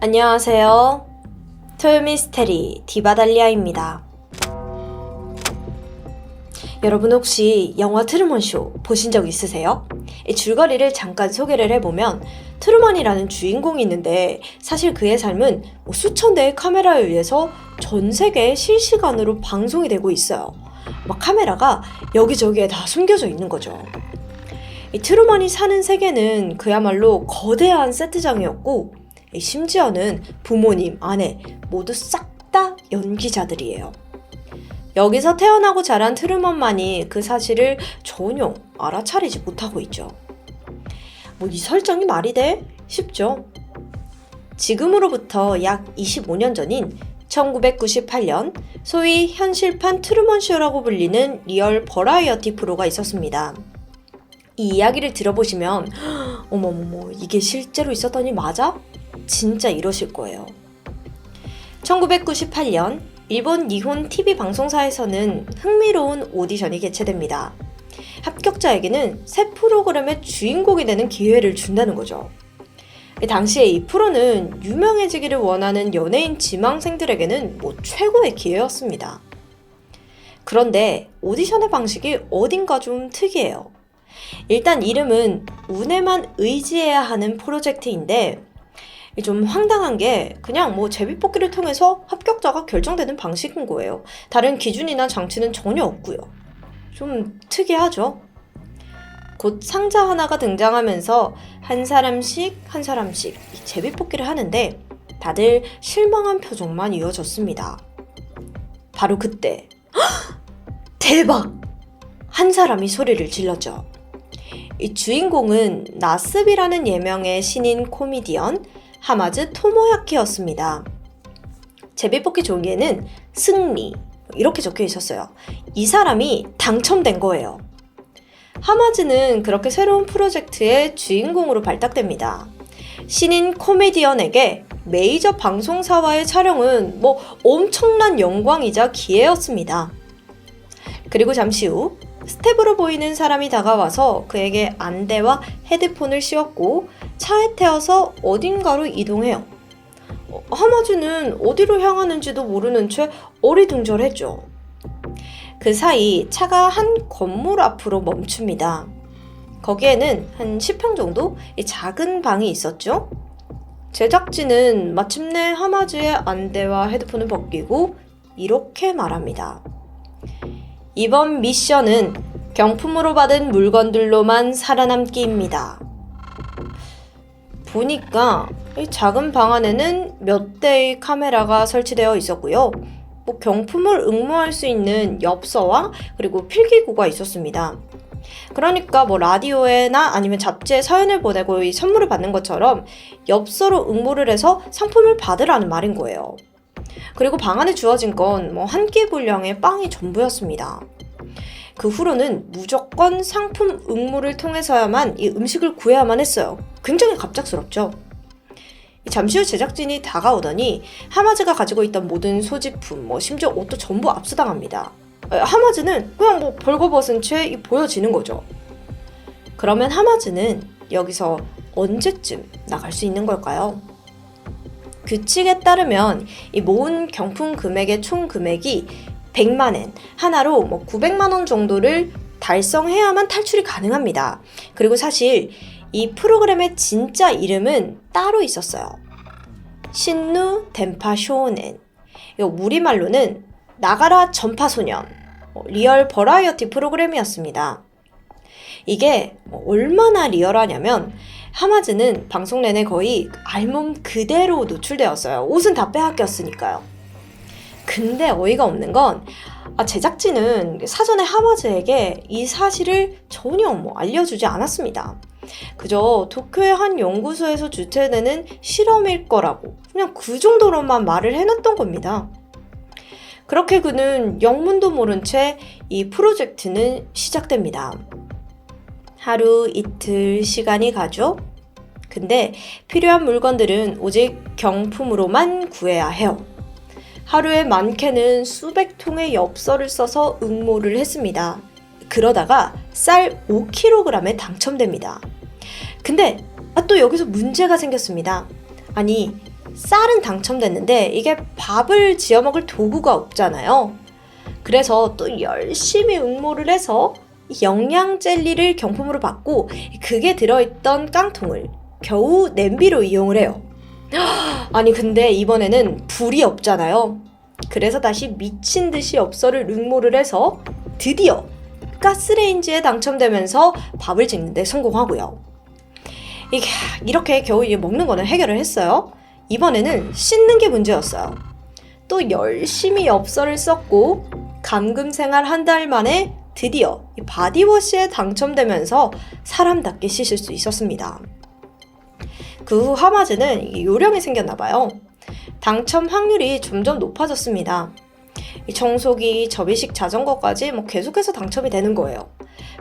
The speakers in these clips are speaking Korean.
안녕하세요. 토요미스테리 디바달리아입니다. 여러분 혹시 영화 트루먼쇼 보신 적 있으세요? 이 줄거리를 잠깐 소개를 해보면 트루먼이라는 주인공이 있는데 사실 그의 삶은 수천 대의 카메라에 의해서 전 세계에 실시간으로 방송이 되고 있어요. 막 카메라가 여기저기에 다 숨겨져 있는 거죠. 이 트루먼이 사는 세계는 그야말로 거대한 세트장이었고 심지어는 부모님, 아내 모두 싹 다 연기자들이에요. 여기서 태어나고 자란 트루먼만이 그 사실을 전혀 알아차리지 못하고 있죠. 이 설정이 말이 돼? 싶죠? 지금으로부터 약 25년 전인 1998년 소위 현실판 트루먼쇼라고 불리는 리얼 버라이어티 프로가 있었습니다. 이 이야기를 들어보시면 어머머머 이게 실제로 있었더니 맞아? 진짜 이러실 거예요. 1998년 일본 니혼 TV 방송사에서는 흥미로운 오디션이 개최됩니다. 합격자에게는 새 프로그램의 주인공이 되는 기회를 준다는 거죠. 당시에 이 프로는 유명해지기를 원하는 연예인 지망생들에게는 최고의 기회였습니다. 그런데 오디션의 방식이 어딘가 좀 특이해요. 일단 이름은 운에만 의지해야 하는 프로젝트인데 좀 황당한 게 그냥 제비뽑기를 통해서 합격자가 결정되는 방식인 거예요. 다른 기준이나 장치는 전혀 없고요. 좀 특이하죠? 곧 상자 하나가 등장하면서 한 사람씩 제비뽑기를 하는데 다들 실망한 표정만 이어졌습니다. 바로 그때 대박! 한 사람이 소리를 질렀죠. 이 주인공은 나스비라는 예명의 신인 코미디언 하마즈 토모야키였습니다. 제비뽑기 종이에는 승리 이렇게 적혀 있었어요. 이 사람이 당첨된 거예요. 하마즈는 그렇게 새로운 프로젝트의 주인공으로 발탁됩니다. 신인 코미디언에게 메이저 방송사와의 촬영은 엄청난 영광이자 기회였습니다. 그리고 잠시 후 스텝으로 보이는 사람이 다가와서 그에게 안대와 헤드폰을 씌웠고 차에 태워서 어딘가로 이동해요. 하마즈는 어디로 향하는지도 모르는 채 어리둥절했죠. 그 사이 차가 한 건물 앞으로 멈춥니다. 거기에는 한 10평 정도 작은 방이 있었죠. 제작진은 마침내 하마즈의 안대와 헤드폰을 벗기고 이렇게 말합니다. 이번 미션은 경품으로 받은 물건들로만 살아남기입니다. 보니까 이 작은 방 안에는 몇 대의 카메라가 설치되어 있었고요. 경품을 응모할 수 있는 엽서와 그리고 필기구가 있었습니다. 그러니까 라디오에나 아니면 잡지에 사연을 보내고 이 선물을 받는 것처럼 엽서로 응모를 해서 상품을 받으라는 말인 거예요. 그리고 방 안에 주어진 건 한 끼 분량의 빵이 전부였습니다. 그 후로는 무조건 상품 응모를 통해서야만 이 음식을 구해야만 했어요. 굉장히 갑작스럽죠. 잠시 후 제작진이 다가오더니 하마즈가 가지고 있던 모든 소지품, 심지어 옷도 전부 압수당합니다. 하마즈는 그냥 벌거벗은 채 보여지는 거죠. 그러면 하마즈는 여기서 언제쯤 나갈 수 있는 걸까요? 규칙에 따르면 이 모은 경품 금액의 총 금액이 100만엔, 하나로 900만원 정도를 달성해야만 탈출이 가능합니다. 그리고 사실 이 프로그램의 진짜 이름은 따로 있었어요. 신누 덴파 쇼넨. 우리말로는 나가라 전파소년, 리얼 버라이어티 프로그램이었습니다. 이게 얼마나 리얼하냐면 하마즈는 방송 내내 거의 알몸 그대로 노출되었어요. 옷은 다 빼앗겼으니까요. 근데 어이가 없는 건 제작진은 사전에 하마즈에게 이 사실을 전혀 알려주지 않았습니다. 그저 도쿄의 한 연구소에서 주최되는 실험일 거라고 그냥 그 정도로만 말을 해놨던 겁니다. 그렇게 그는 영문도 모른 채 이 프로젝트는 시작됩니다. 하루 이틀 시간이 가죠. 근데 필요한 물건들은 오직 경품으로만 구해야 해요. 하루에 많게는 수백 통의 엽서를 써서 응모를 했습니다. 그러다가 쌀 5kg에 당첨됩니다. 근데 또 여기서 문제가 생겼습니다. 아니 쌀은 당첨됐는데 이게 밥을 지어 먹을 도구가 없잖아요. 그래서 또 열심히 응모를 해서 영양 젤리를 경품으로 받고 그게 들어있던 깡통을 겨우 냄비로 이용을 해요. 아니 근데 이번에는 불이 없잖아요. 그래서 다시 미친 듯이 엽서를 응모를 해서 드디어 가스레인지에 당첨되면서 밥을 짓는 데 성공하고요. 이렇게 겨우 먹는 거는 해결을 했어요. 이번에는 씻는 게 문제였어요. 또 열심히 엽서를 썼고 감금 생활 한 달 만에 드디어 바디워시에 당첨되면서 사람답게 씻을 수 있었습니다. 그 후 하마즈는 요령이 생겼나 봐요. 당첨 확률이 점점 높아졌습니다. 청소기, 접이식 자전거까지 계속해서 당첨이 되는 거예요.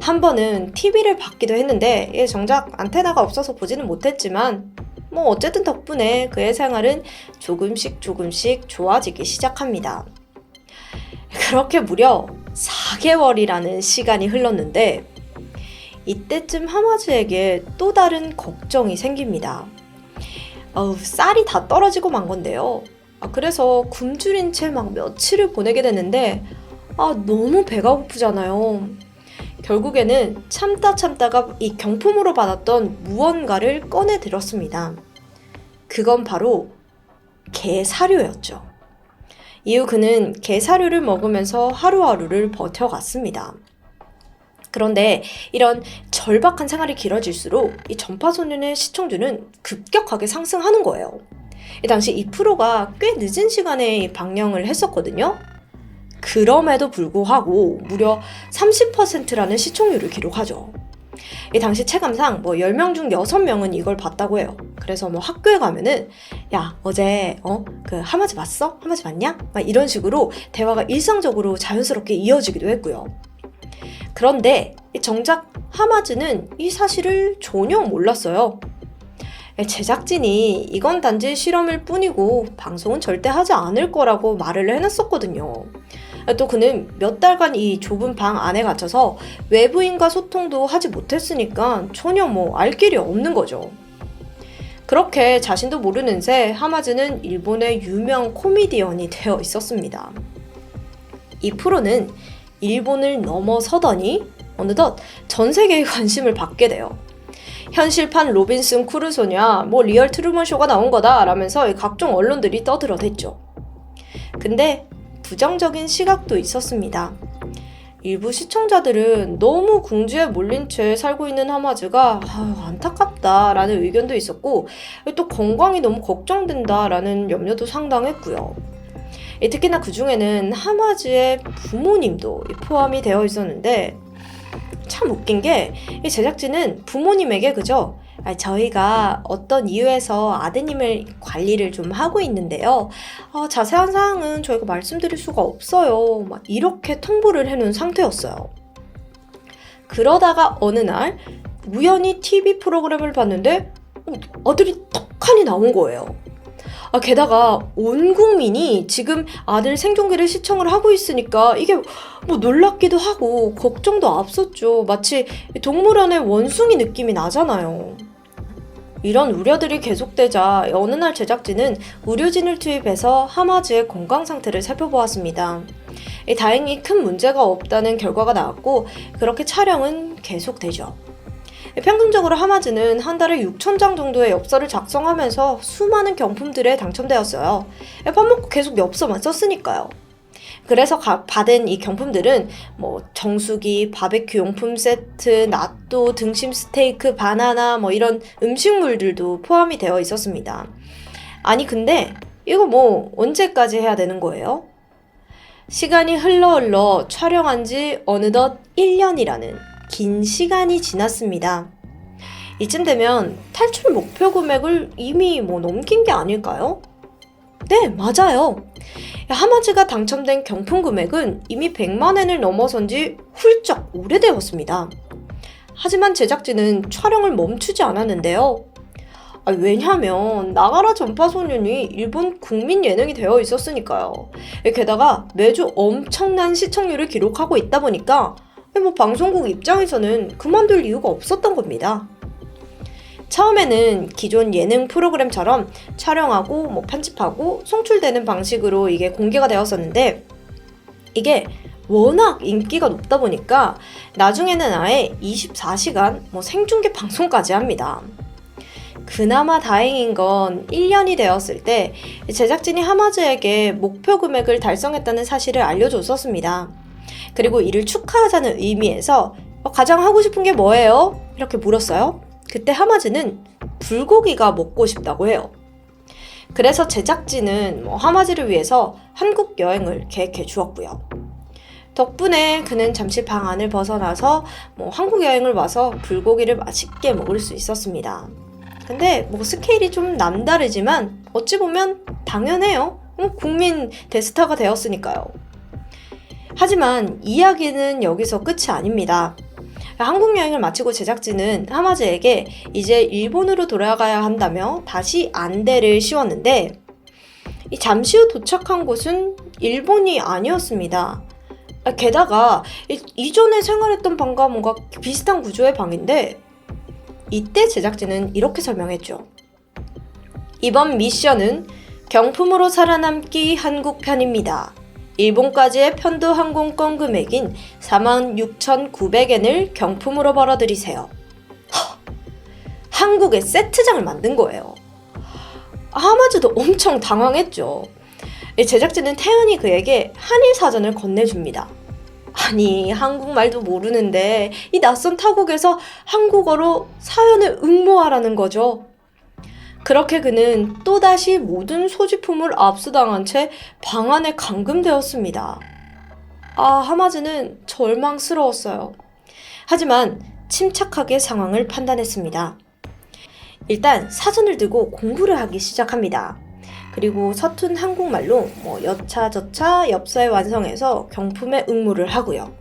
한 번은 TV를 받기도 했는데 정작 안테나가 없어서 보지는 못했지만 어쨌든 덕분에 그의 생활은 조금씩 좋아지기 시작합니다. 그렇게 무려 4개월이라는 시간이 흘렀는데 이때쯤 하마즈에게 또 다른 걱정이 생깁니다. 쌀이 다 떨어지고 만 건데요. 그래서 굶주린 채 며칠을 보내게 됐는데 너무 배가 고프잖아요. 결국에는 참다가 이 경품으로 받았던 무언가를 꺼내 들었습니다. 그건 바로 게 사료였죠. 이후 그는 게 사료를 먹으면서 하루하루를 버텨갔습니다. 그런데 이런 절박한 생활이 길어질수록 이 전파소년의 시청률은 급격하게 상승하는 거예요. 당시 이 프로가 꽤 늦은 시간에 방영을 했었거든요. 그럼에도 불구하고 무려 30%라는 시청률을 기록하죠. 이 당시 체감상 10명 중 6명은 이걸 봤다고 해요. 그래서 학교에 가면은 야 어제 그 하마즈 봤어? 하마즈 봤냐? 이런 식으로 대화가 일상적으로 자연스럽게 이어지기도 했고요. 그런데 정작 하마즈는 이 사실을 전혀 몰랐어요. 제작진이 이건 단지 실험일 뿐이고 방송은 절대 하지 않을 거라고 말을 해놨었거든요. 또 그는 몇 달간 이 좁은 방 안에 갇혀서 외부인과 소통도 하지 못했으니까 전혀 알 길이 없는 거죠. 그렇게 자신도 모르는 새 하마즈는 일본의 유명 코미디언이 되어 있었습니다. 이 프로는 일본을 넘어서더니 어느덧 전 세계의 관심을 받게 돼요. 현실판 로빈슨 크루소냐, 리얼 트루먼 쇼가 나온 거다 라면서 각종 언론들이 떠들어댔죠. 근데 부정적인 시각도 있었습니다. 일부 시청자들은 너무 궁지에 몰린 채 살고 있는 하마즈가 안타깝다라는 의견도 있었고 또 건강이 너무 걱정된다라는 염려도 상당했고요. 특히나 그 중에는 하마즈의 부모님도 포함이 되어 있었는데 참 웃긴 게 이 제작진은 부모님에게 그저 저희가 어떤 이유에서 아드님을 관리를 좀 하고 있는데요. 자세한 사항은 저희가 말씀드릴 수가 없어요. 이렇게 통보를 해놓은 상태였어요. 그러다가 어느 날 우연히 TV 프로그램을 봤는데 아들이 턱하니 나온 거예요. 게다가 온 국민이 지금 아들 생존기를 시청을 하고 있으니까 이게 놀랍기도 하고 걱정도 앞섰죠. 마치 동물원의 원숭이 느낌이 나잖아요. 이런 우려들이 계속되자 어느 날 제작진은 의료진을 투입해서 하마즈의 건강 상태를 살펴보았습니다. 다행히 큰 문제가 없다는 결과가 나왔고 그렇게 촬영은 계속되죠. 평균적으로 하마즈는 한 달에 6,000장 정도의 엽서를 작성하면서 수많은 경품들에 당첨되었어요. 밥 먹고 계속 엽서만 썼으니까요. 그래서 받은 이 경품들은 정수기, 바베큐 용품 세트, 낫또, 등심 스테이크, 바나나 이런 음식물들도 포함이 되어 있었습니다. 아니 근데 이거 언제까지 해야 되는 거예요? 시간이 흘러 촬영한 지 어느덧 1년이라는 긴 시간이 지났습니다. 이쯤 되면 탈출 목표 금액을 이미 넘긴 게 아닐까요? 네, 맞아요. 하마즈가 당첨된 경품 금액은 이미 100만엔을 넘어선 지 훌쩍 오래되었습니다. 하지만 제작진은 촬영을 멈추지 않았는데요. 왜냐면 나가라 전파소년이 일본 국민 예능이 되어 있었으니까요. 게다가 매주 엄청난 시청률을 기록하고 있다 보니까 방송국 입장에서는 그만둘 이유가 없었던 겁니다. 처음에는 기존 예능 프로그램처럼 촬영하고 편집하고 송출되는 방식으로 이게 공개가 되었었는데, 이게 워낙 인기가 높다 보니까 나중에는 아예 24시간 생중계 방송까지 합니다. 그나마 다행인 건 1년이 되었을 때 제작진이 하마즈에게 목표 금액을 달성했다는 사실을 알려줬었습니다. 그리고 이를 축하하자는 의미에서 가장 하고 싶은 게 뭐예요? 이렇게 물었어요. 그때 하마즈는 불고기가 먹고 싶다고 해요. 그래서 제작진은 하마즈를 위해서 한국 여행을 계획해 주었고요. 덕분에 그는 잠시 방 안을 벗어나서 한국 여행을 와서 불고기를 맛있게 먹을 수 있었습니다. 근데 스케일이 좀 남다르지만 어찌 보면 당연해요. 국민 대스타가 되었으니까요. 하지만 이야기는 여기서 끝이 아닙니다. 한국 여행을 마치고 제작진은 하마즈에게 이제 일본으로 돌아가야 한다며 다시 안대를 씌웠는데, 잠시 후 도착한 곳은 일본이 아니었습니다. 게다가 이전에 생활했던 방과 뭔가 비슷한 구조의 방인데, 이때 제작진은 이렇게 설명했죠. 이번 미션은 경품으로 살아남기 한국 편입니다. 일본까지의 편도 항공권 금액인 46,900엔을 경품으로 벌어들이세요. 한국에 세트장을 만든 거예요. 하마즈도 엄청 당황했죠. 제작진은 태연히 그에게 한일 사전을 건네줍니다. 아니, 한국말도 모르는데 이 낯선 타국에서 한국어로 사연을 응모하라는 거죠. 그렇게 그는 또다시 모든 소지품을 압수당한 채 방 안에 감금되었습니다. 하마즈는 절망스러웠어요. 하지만 침착하게 상황을 판단했습니다. 일단 사전을 들고 공부를 하기 시작합니다. 그리고 서툰 한국말로 여차저차 엽서에 완성해서 경품에 응모를 하고요.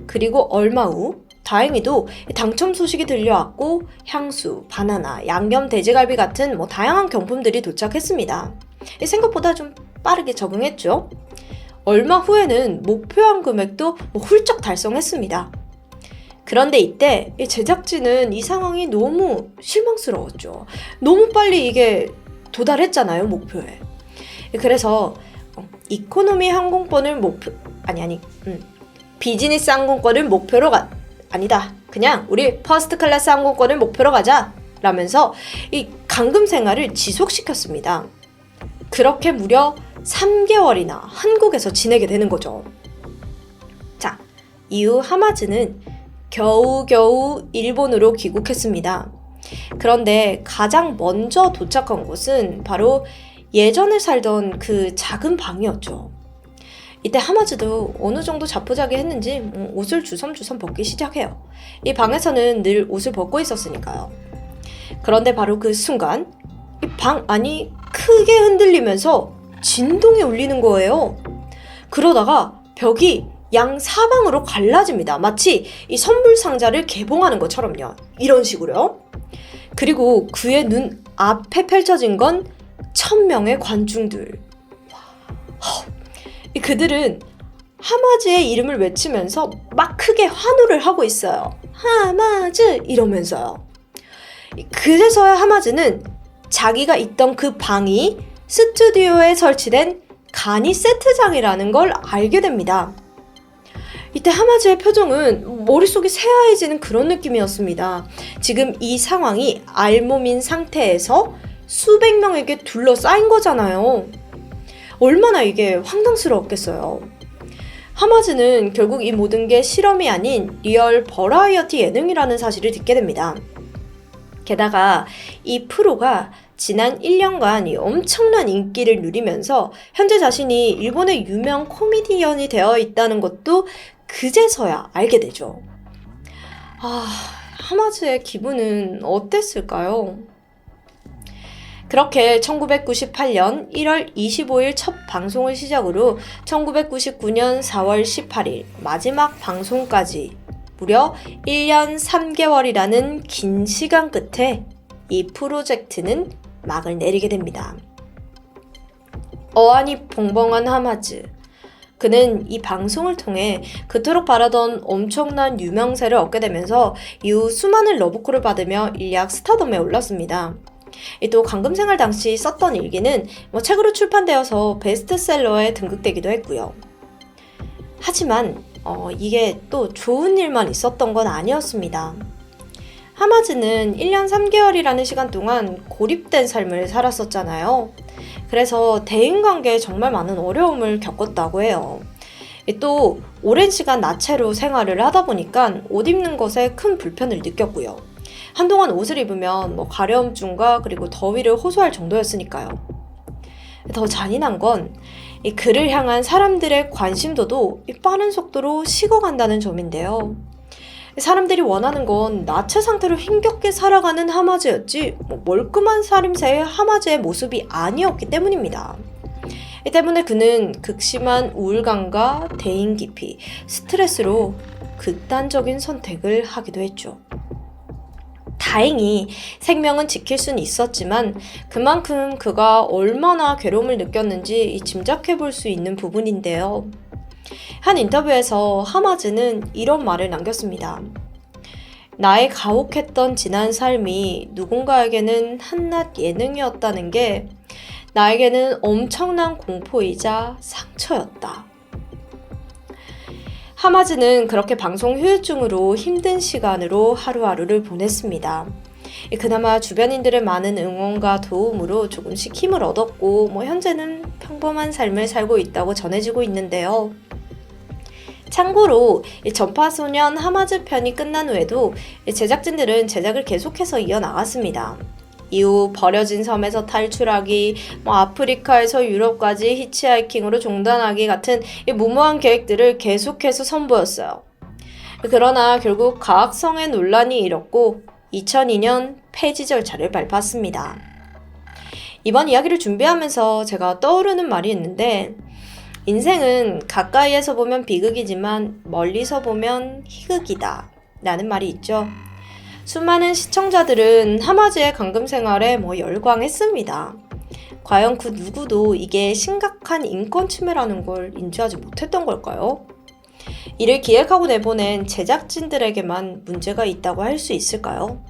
그리고 얼마 후 다행히도 당첨 소식이 들려왔고 향수, 바나나, 양념 돼지갈비 같은 다양한 경품들이 도착했습니다. 생각보다 좀 빠르게 적응했죠. 얼마 후에는 목표한 금액도 훌쩍 달성했습니다. 그런데 이때 제작진은 이 상황이 너무 실망스러웠죠. 너무 빨리 이게 도달했잖아요, 목표에. 그래서 이코노미 항공권을 비즈니스 항공권을 목표로 아니다. 그냥 우리 퍼스트 클래스 항공권을 목표로 가자. 라면서 이 감금 생활을 지속시켰습니다. 그렇게 무려 3개월이나 한국에서 지내게 되는 거죠. 자, 이후 하마즈는 겨우겨우 일본으로 귀국했습니다. 그런데 가장 먼저 도착한 곳은 바로 예전에 살던 그 작은 방이었죠. 이때 하마즈도 어느 정도 자포자기했는지 옷을 주섬주섬 벗기 시작해요. 이 방에서는 늘 옷을 벗고 있었으니까요. 그런데 바로 그 순간 이 방 안이 크게 흔들리면서 진동이 울리는 거예요. 그러다가 벽이 양 사방으로 갈라집니다. 마치 이 선물 상자를 개봉하는 것처럼요. 이런 식으로요. 그리고 그의 눈 앞에 펼쳐진 건 1,000명의 관중들. 그들은 하마즈의 이름을 외치면서 막 크게 환호를 하고 있어요. 하마즈! 이러면서요. 그래서야 하마즈는 자기가 있던 그 방이 스튜디오에 설치된 간이 세트장이라는 걸 알게 됩니다. 이때 하마즈의 표정은 머릿속이 새하얘지는 그런 느낌이었습니다. 지금 이 상황이 알몸인 상태에서 수백 명에게 둘러싸인 거잖아요. 얼마나 이게 황당스러웠겠어요. 하마즈는 결국 이 모든 게 실험이 아닌 리얼 버라이어티 예능이라는 사실을 듣게 됩니다. 게다가 이 프로가 지난 1년간 이 엄청난 인기를 누리면서 현재 자신이 일본의 유명 코미디언이 되어 있다는 것도 그제서야 알게 되죠. 하마즈의 기분은 어땠을까요? 그렇게 1998년 1월 25일 첫 방송을 시작으로 1999년 4월 18일 마지막 방송까지 무려 1년 3개월이라는 긴 시간 끝에 이 프로젝트는 막을 내리게 됩니다. 어안이 벙벙한 하마즈. 그는 이 방송을 통해 그토록 바라던 엄청난 유명세를 얻게 되면서 이후 수많은 러브콜을 받으며 일약 스타덤에 올랐습니다. 또 감금생활 당시 썼던 일기는 책으로 출판되어서 베스트셀러에 등극되기도 했고요. 하지만 이게 또 좋은 일만 있었던 건 아니었습니다. 하마즈는 1년 3개월이라는 시간 동안 고립된 삶을 살았었잖아요. 그래서 대인관계에 정말 많은 어려움을 겪었다고 해요. 또 오랜 시간 나체로 생활을 하다 보니까 옷 입는 것에 큰 불편을 느꼈고요. 한동안 옷을 입으면 가려움증과 그리고 더위를 호소할 정도였으니까요. 더 잔인한 건 이 그를 향한 사람들의 관심도도 빠른 속도로 식어간다는 점인데요. 사람들이 원하는 건 나체 상태로 힘겹게 살아가는 하마즈였지 멀끔한 살림새의 하마즈의 모습이 아니었기 때문입니다. 이 때문에 그는 극심한 우울감과 대인 기피, 스트레스로 극단적인 선택을 하기도 했죠. 다행히 생명은 지킬 수는 있었지만 그만큼 그가 얼마나 괴로움을 느꼈는지 짐작해 볼 수 있는 부분인데요. 한 인터뷰에서 하마즈는 이런 말을 남겼습니다. 나의 가혹했던 지난 삶이 누군가에게는 한낱 예능이었다는 게 나에게는 엄청난 공포이자 상처였다. 하마즈는 그렇게 방송 후유증으로 힘든 시간으로 하루하루를 보냈습니다. 그나마 주변인들의 많은 응원과 도움으로 조금씩 힘을 얻었고 현재는 평범한 삶을 살고 있다고 전해지고 있는데요. 참고로 전파소년 하마즈 편이 끝난 후에도 제작진들은 제작을 계속해서 이어나갔습니다. 이후 버려진 섬에서 탈출하기, 아프리카에서 유럽까지 히치하이킹으로 종단하기 같은 무모한 계획들을 계속해서 선보였어요. 그러나 결국 가학성의 논란이 일었고 2002년 폐지 절차를 밟았습니다. 이번 이야기를 준비하면서 제가 떠오르는 말이 있는데 인생은 가까이에서 보면 비극이지만 멀리서 보면 희극이다 라는 말이 있죠. 수많은 시청자들은 하마즈의 감금 생활에 열광했습니다. 과연 그 누구도 이게 심각한 인권 침해라는 걸 인지하지 못했던 걸까요? 이를 기획하고 내보낸 제작진들에게만 문제가 있다고 할 수 있을까요?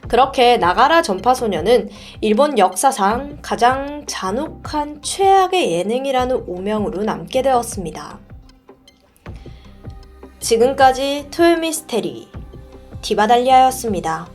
그렇게 나가라 전파소녀는 일본 역사상 가장 잔혹한 최악의 예능이라는 오명으로 남게 되었습니다. 지금까지 토요미스테리 디바달리아였습니다.